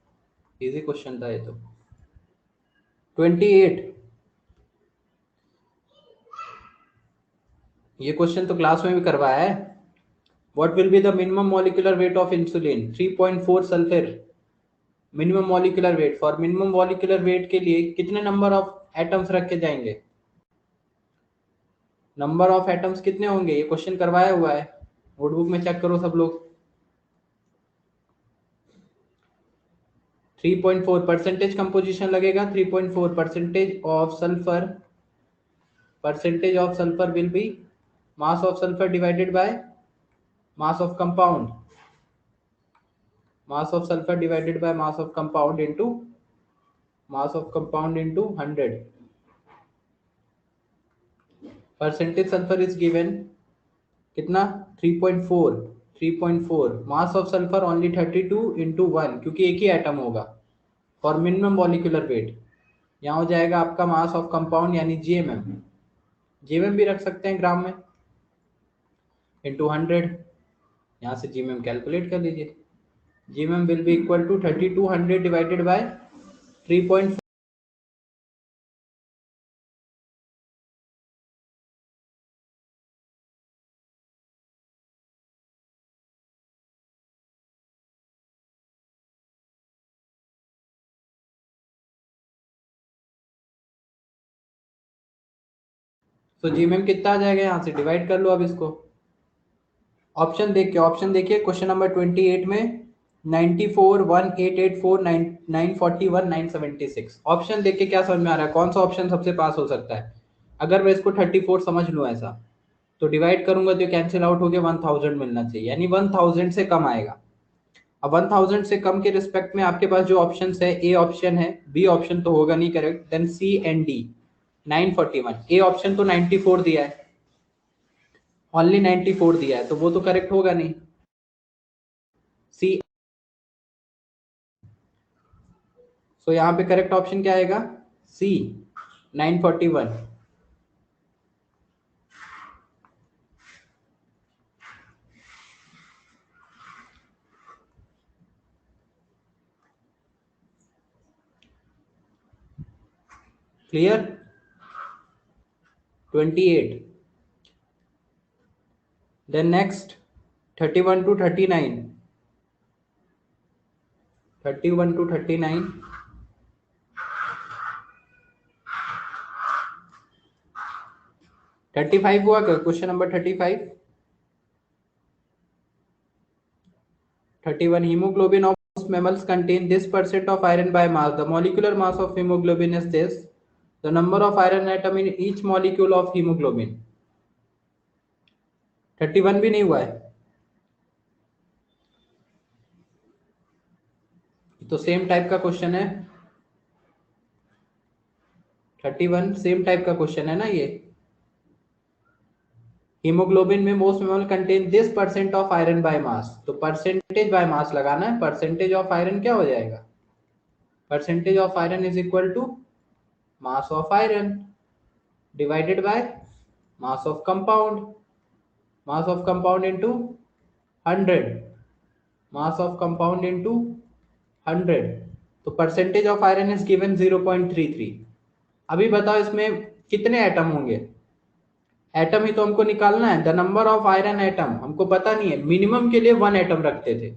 इजी क्वेश्चन था ये तो। 28, ये क्वेश्चन तो क्लास में भी करवाया है। What will be the minimum molecular weight of insulin? 3.4 sulphur minimum molecular wait. For minimum molecular wait के लिए कितने नंबर ऑफ एटम्स रखे जाएंगे? नंबर ऑफ एटम्स कितने होंगे? ये क्वेश्चन करवाया हुआ है, नोटबुक में चेक करो सब लोग। 3.4 परसेंटेज कंपोजिशन लगेगा। 3.4 percentage of sulphur, percentage of sulfur will be mass of sulfur divided by mass of compound, mass of sulfur divided by mass of compound into mass of compound into 100। percentage sulfur is given कितना? 3.4। 3.4 mass of sulfur only 32 into 1, क्योंकि एक ही atom होगा। For minimum molecular wait यहाँ हो जाएगा आपका मास of compound यानी GMM. GMM भी रख सकते हैं ग्राम में, इंटू 100। यहाँ से जीएमएम कैलकुलेट कर लीजिए। GMM will be equal to 3200 divided by 3.4। तो जीएमएम कितना आ जाएगा? यहाँ से डिवाइड कर लो अब इसको। ऑप्शन देख के, ऑप्शन देखिए क्वेश्चन नंबर 28 में 94, 1884, 941, 976। ऑप्शन देख के क्या समझ में आ रहा है? कौन सा ऑप्शन सबसे पास हो सकता है? अगर मैं इसको 34 समझ लूँ ऐसा, तो डिवाइड करूंगा तो कैंसिल आउट हो गया, 1000 मिलना चाहिए, यानी 1000 से कम आएगा। अब 1000 से कम के रिस्पेक्ट में आपके पास जो ऑप्शन है, ए ऑप्शन है, बी ऑप्शन तो होगा नहीं correct, then C and D. 941, A option तो 94 दिया है, ओनली 94 दिया है, तो वो तो करेक्ट होगा नहीं। सी, सो यहाँ पे करेक्ट ऑप्शन क्या आएगा? C, 941। Clear? 28। Then next 31 to 39। 31 to 39। 35 हुआ क्या? Question number 35। 31, hemoglobin of most mammals contain this percent of iron by mass. The molecular mass of hemoglobin is this. The number of iron atom in each molecule of hemoglobin। 31 भी नहीं हुआ है, तो same type का question है। 31 same type का question है ना ये। हीमोग्लोबिन में most मेमोल contain this percent of iron by mass, तो परसेंटेज बाय मास लगाना है। परसेंटेज ऑफ आयरन क्या हो जाएगा? Percentage of iron is equal to mass of iron divided by mass of compound. Mass of compound into 100, mass of compound into 100। तो percentage of iron is given 0.33। अभी बताओ इसमें कितने एटम होंगे? Atom ही तो हमको निकालना है। The number of iron atom हमको पता नहीं है, मिनिमम के लिए 1 एटम रखते थे।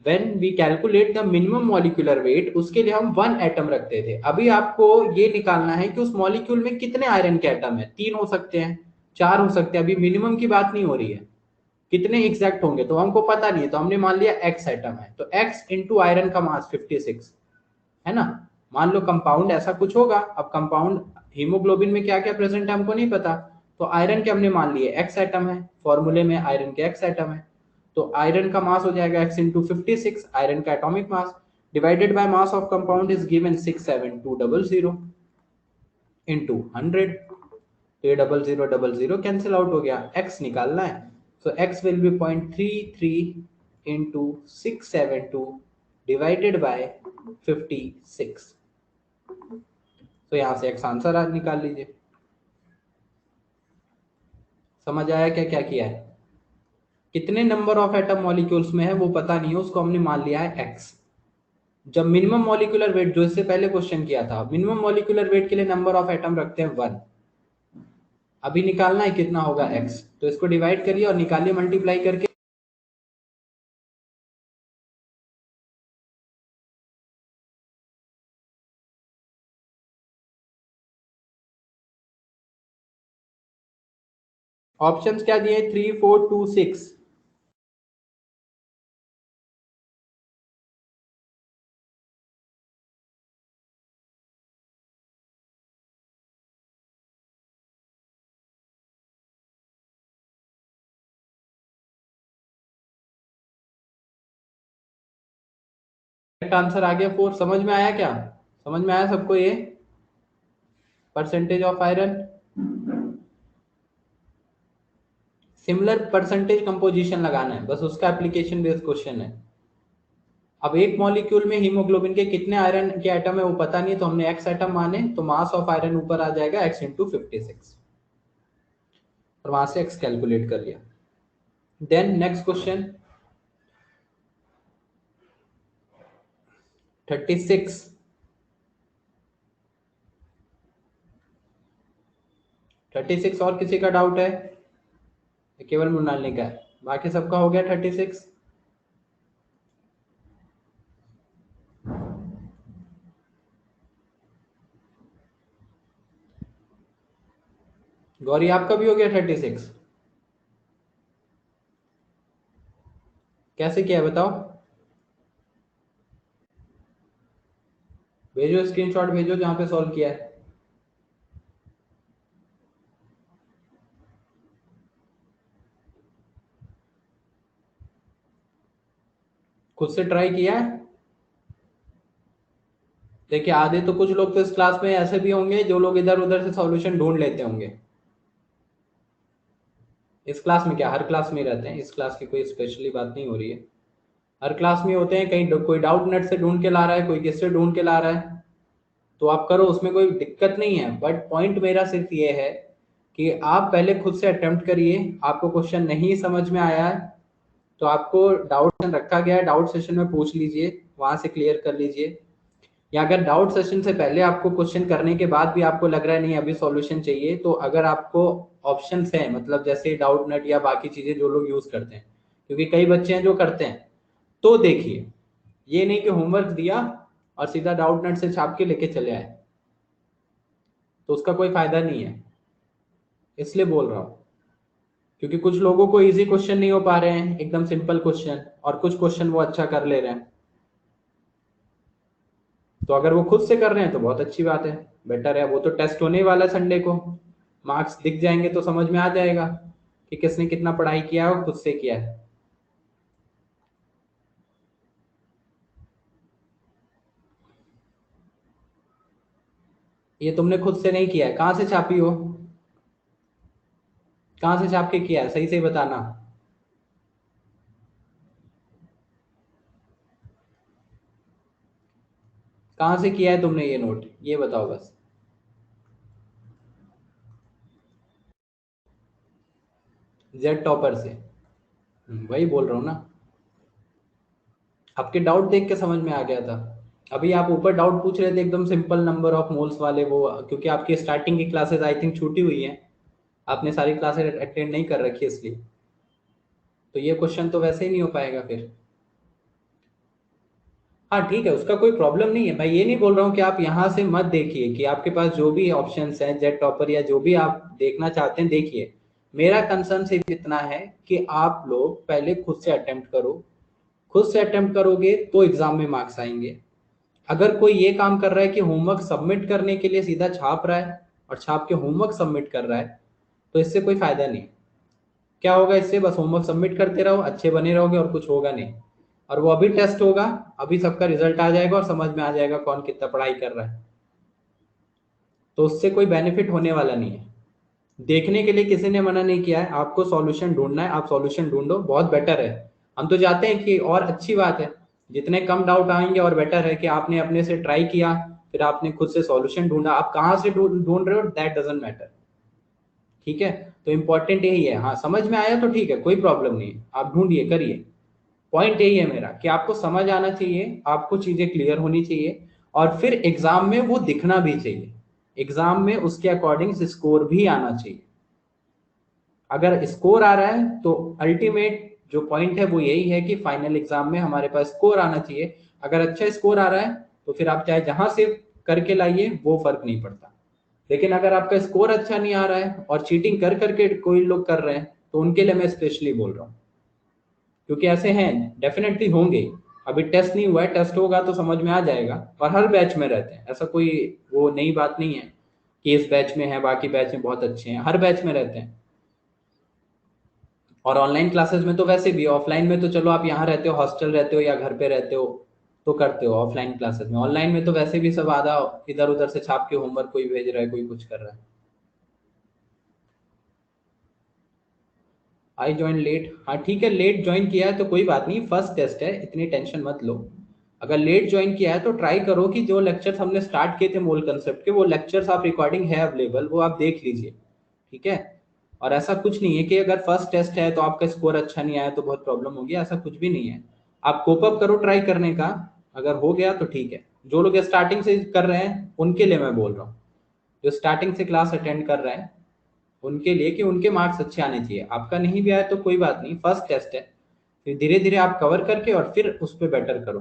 When we calculate the minimum molecular weight, उसके लिए हम 1 एटम रखते थे। अभी आपको ये निकालना है कि उस मॉलिक्यूल में कितने आयरन के एटम है। 3 हो सकते हैं, 4 हो सकते हैं, अभी मिनिमम की बात नहीं हो रही है, कितने एग्जैक्ट होंगे तो हमको पता नहीं है, तो हमने मान लिया x एटम है, तो x इंटू आयरन का मास 56 है ना। मान लो कंपाउंड ऐसा कुछ होगा, अब कंपाउंड हीमोग्लोबिन में क्या क्या प्रेजेंट है हमको नहीं पता, तो आयरन के हमने मान लिए x एटम है, फॉर्मूले में आयरन के x एटम है, तो आयरन का मास हो जाएगा x इंटू 56, आयरन का atomic mass divided by mass of compound is given 67200 into 100, तो ये 0000 कैंसिल आउट हो गया, x निकालना है, so x will be 0.33 into 672 divided by 56, तो यहां से x आंसर आज निकाल लीजिए। समझ आया क्या क्या किया है? कितने नंबर ऑफ एटम मॉलिक्यूल्स में है वो पता नहीं है, उसको हमने मान लिया है x। जब मिनिमम मॉलिक्यूलर वेट, जो इससे पहले क्वेश्चन किया था, मिनिमम मॉलिक्यूलर वेट के लिए नंबर ऑफ एटम रखते हैं 1, अभी निकालना है कितना होगा x, तो इसको डिवाइड करिए और निकालिए मल्टीप्लाई करके। ऑप्शंस क्या दिए? 3 4 2 6। आंसर आ गया 4। समझ में आया क्या? समझ में आया सबको ये percentage of iron? Similar percentage composition लगाना है बस, उसका एप्लीकेशन बेस्ड क्वेश्चन है। अब एक मॉलिक्यूल में हीमोग्लोबिन के कितने आयरन के एटम है वो पता नहीं है, तो हमने एक्स एटम माने, तो मास ऑफ आयरन ऊपर आ जाएगा एक्स इंटू 56, और वहां से एक्स कैलकुलेट कर लिया। Then next question 36। 36 और किसी का डाउट है? केवल मृणालिनी का है, बाकी सबका हो गया 36। गौरी आपका भी हो गया 36? कैसे किया है बताओ, भेजो स्क्रीनशॉट भेजो जहां पे सॉल्व किया है। खुद से ट्राई किया है? देखिए आधे तो, कुछ लोग तो इस क्लास में ऐसे भी होंगे जो लोग इधर उधर से सॉल्यूशन ढूंढ लेते होंगे। इस क्लास में क्या, हर क्लास में ही रहते हैं, इस क्लास की कोई स्पेशली बात नहीं हो रही है, हर क्लास में होते हैं। कहीं कोई डाउट नेट से ढूंढ के ला रहा है, कोई किससे ढूंढ के ला रहा है, तो आप करो, उसमें कोई दिक्कत नहीं है। बट पॉइंट मेरा सिर्फ ये है कि आप पहले खुद से अटेम्प्ट करिए, आपको क्वेश्चन नहीं समझ में आया है तो आपको डाउट सेशन रखा गया है, डाउट सेशन में पूछ लीजिए, वहां से क्लियर कर लीजिए। या अगर डाउट सेशन से पहले आपको क्वेश्चन करने के बाद भी आपको लग रहा है नहीं अभी सॉल्यूशन चाहिए, तो अगर आपको ऑप्शंस हैं, मतलब जैसे डाउट नेट या बाकी चीजें जो लोग यूज करते हैं, क्योंकि कई बच्चे हैं जो करते हैं, तो देखिए, ये नहीं कि होमवर्क दिया और सीधा डाउट नेट से छाप के लेके चले आए, तो उसका कोई फायदा नहीं है, इसलिए बोल रहा हूँ। क्योंकि कुछ लोगों को इजी क्वेश्चन नहीं हो पा रहे हैं, एकदम सिंपल क्वेश्चन, और कुछ क्वेश्चन वो अच्छा कर ले रहे हैं, तो अगर वो खुद से कर रहे हैं तो बहुत अच्छी बात है, बेटर है। वो तो टेस्ट होने वाला है संडे को, मार्क्स दिख जाएंगे तो समझ में आ जाएगा कि किसने कितना पढ़ाई किया है और खुद से किया है। ये तुमने खुद से नहीं किया है, कहाँ से छापी हो, कहाँ से छाप के किया है, सही से बताना। कहाँ से किया है तुमने ये नोट, ये बताओ बस। जेड टॉपर से। वही बोल रहा हूँ ना, आपके डाउट देख के समझ में आ गया था। अभी आप ऊपर डाउट पूछ रहे थे एकदम सिंपल नंबर ऑफ मोल्स वाले, वो क्योंकि आपकी स्टार्टिंग की क्लासेस आई थिंक छूटी हुई हैं, आपने सारी क्लासेस अटेंड नहीं कर रखी है, इसलिए तो ये क्वेश्चन तो वैसे ही नहीं हो पाएगा फिर। हाँ ठीक है, उसका कोई प्रॉब्लम नहीं है, मैं ये नहीं बोल रहा हूँ कि आप यहाँ से मत देखिए, कि आपके पास जो भी ऑप्शंस हैं जेड टॉपर या जो भी आप देखना चाहते हैं देखिए, मेरा कंसर्न सिर्फ इतना है कि आप लोग पहले खुद से अटेम्प्ट करो, खुद से अटेम्प्ट करोगे तो एग्जाम में मार्क्स आएंगे। अगर कोई ये काम कर रहा है कि होमवर्क सबमिट करने के लिए सीधा छाप रहा है और छाप के होमवर्क सबमिट कर रहा है, तो इससे कोई फायदा नहीं। क्या होगा इससे? बस होमवर्क सबमिट करते रहो, अच्छे बने रहोगे और कुछ होगा नहीं। और वो अभी टेस्ट होगा, अभी सबका रिजल्ट आ जाएगा और समझ में आ जाएगा कौन कितना पढ़ाई कर रहा है। तो उससे कोई बेनिफिट होने वाला नहीं है। देखने के लिए किसी ने मना नहीं किया है, आपको सॉल्यूशन ढूंढना है, आप सॉल्यूशन ढूंढो, बहुत बेटर है। हम तो चाहते हैं कि और अच्छी बात है, जितने कम डाउट आएंगे और बेटर है कि आपने अपने से ट्राई किया, फिर आपने खुद से सॉल्यूशन ढूंढा। आप कहाँ से ढूंढ रहे हो दैट डजंट मैटर, ठीक है। तो इंपॉर्टेंट यही है। हाँ, समझ में आया तो ठीक है, कोई प्रॉब्लम नहीं है, आप ढूंढिए, करिए। पॉइंट यही है मेरा कि आपको समझ आना चाहिए, आपको चीजें क्लियर होनी चाहिए, और फिर एग्जाम में वो दिखना भी चाहिए। एग्जाम में उसके अकॉर्डिंग स्कोर भी आना चाहिए। अगर स्कोर आ रहा है तो अल्टीमेट जो पॉइंट है वो यही है कि फाइनल एग्जाम में हमारे पास स्कोर आना चाहिए। अगर अच्छा स्कोर आ रहा है तो फिर आप चाहे जहां से करके लाइए, वो फर्क नहीं पड़ता। लेकिन अगर आपका स्कोर अच्छा नहीं आ रहा है और चीटिंग कर करके कोई लोग कर रहे हैं, तो उनके लिए मैं स्पेशली बोल रहा हूँ, क्योंकि ऐसे हैं, डेफिनेटली होंगे। अभी टेस्ट नहीं हुआ है, टेस्ट होगा तो समझ में आ जाएगा। और हर बैच में रहते हैं, ऐसा कोई वो नई बात नहीं है कि इस बैच में है बाकी बैच में बहुत अच्छे हैं, हर बैच में रहते हैं। और ऑनलाइन क्लासेस में तो वैसे भी, ऑफलाइन में तो चलो आप यहाँ रहते हो, हॉस्टल रहते हो या घर पे रहते हो तो करते हो ऑफलाइन क्लासेस में। ऑनलाइन में तो वैसे भी सब आधा इधर उधर से छाप के होमवर्क कोई भेज रहा है, कोई कुछ कर रहा है। आई ज्वाइन लेट, हाँ ठीक है, लेट ज्वाइन किया है तो कोई बात नहीं, फर्स्ट टेस्ट है, इतनी टेंशन मत लो। अगर लेट ज्वाइन किया है तो ट्राई करो कि जो लेक्चर्स हमने स्टार्ट किए थे मूल कंसेप्ट के, वो लेक्चर्स आप रिकॉर्डिंग है अवेलेबल, वो आप देख लीजिए, ठीक है। और ऐसा कुछ नहीं है कि अगर फर्स्ट टेस्ट है तो आपका स्कोर अच्छा नहीं आया तो बहुत प्रॉब्लम होगी, ऐसा कुछ भी नहीं है। आप कोप अप करो ट्राई करने का, अगर हो गया तो ठीक है। जो लोग स्टार्टिंग से कर रहे हैं उनके लिए मैं बोल रहा हूँ, जो स्टार्टिंग से क्लास अटेंड कर रहे हैं उनके लिए, कि उनके मार्क्स अच्छे आने चाहिए। आपका नहीं भी आया तो कोई बात नहीं, फर्स्ट टेस्ट है, फिर धीरे धीरे आप कवर करके और फिर उस पर बेटर करो।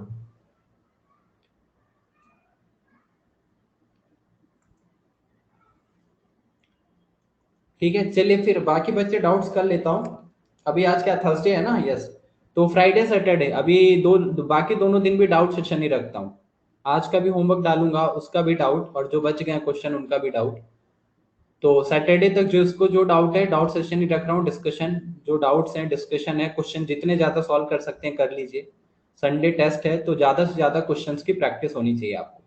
ठीक है, चलिए फिर बाकी बच्चे डाउट्स कर लेता हूँ। अभी आज क्या थर्सडे है ना? यस। तो फ्राइडे सैटरडे अभी बाकी दोनों दिन भी डाउट सेशन ही रखता हूँ। आज का भी होमवर्क डालूंगा, उसका भी डाउट, और जो बच गए क्वेश्चन उनका भी डाउट। तो सैटरडे तक जिसको जो डाउट है डाउट सेशन ही रख रहा हूँ, डिस्कशन, जो डाउट्स हैं डिस्कशन है, क्वेश्चन जितने ज्यादा सॉल्व कर सकते हैं कर लीजिए। संडे टेस्ट है तो ज्यादा से ज्यादा क्वेश्चंस की प्रैक्टिस होनी चाहिए आपको,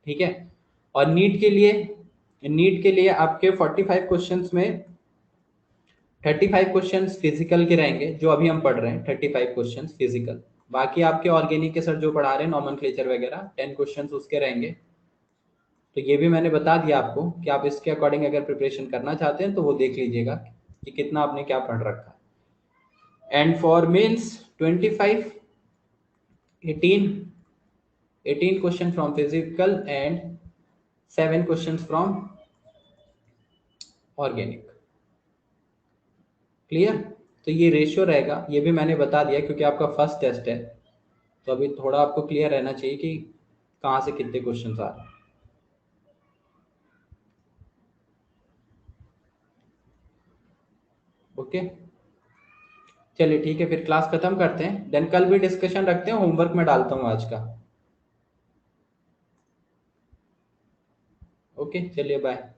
ठीक है। और नीट के लिए आपके 45 क्वेश्चंस में 35 क्वेश्चंस फिजिकल के रहेंगे, जो अभी हम पढ़ रहे हैं 35 क्वेश्चंस फिजिकल। बाकी आपके ऑर्गेनिक के सर जो पढ़ा रहे हैं नॉमेनक्लेचर वगैरह 10 क्वेश्चंस उसके रहेंगे। तो ये भी मैंने बता दिया आपको कि आप इसके अकॉर्डिंग अगर प्रिपरेशन करना चाहते हैं तो वो देख लीजिएगा कि कितना आपने क्या पढ़ रखा है। And for mains 25, 18 question from physical and 7 question from organic. Clear? तो ये रेशियो रहेगा, ये भी मैंने बता दिया क्योंकि आपका फर्स्ट टेस्ट है, तो अभी थोड़ा आपको क्लियर रहना चाहिए कि कहाँ से कितने क्वेश्चन आ रहे हैं। ओके, चलिए ठीक है, फिर क्लास खत्म करते हैं, देन कल भी डिस्कशन रखते हैं, होमवर्क में डालता हूँ आज का। ओके, चलिए बाय।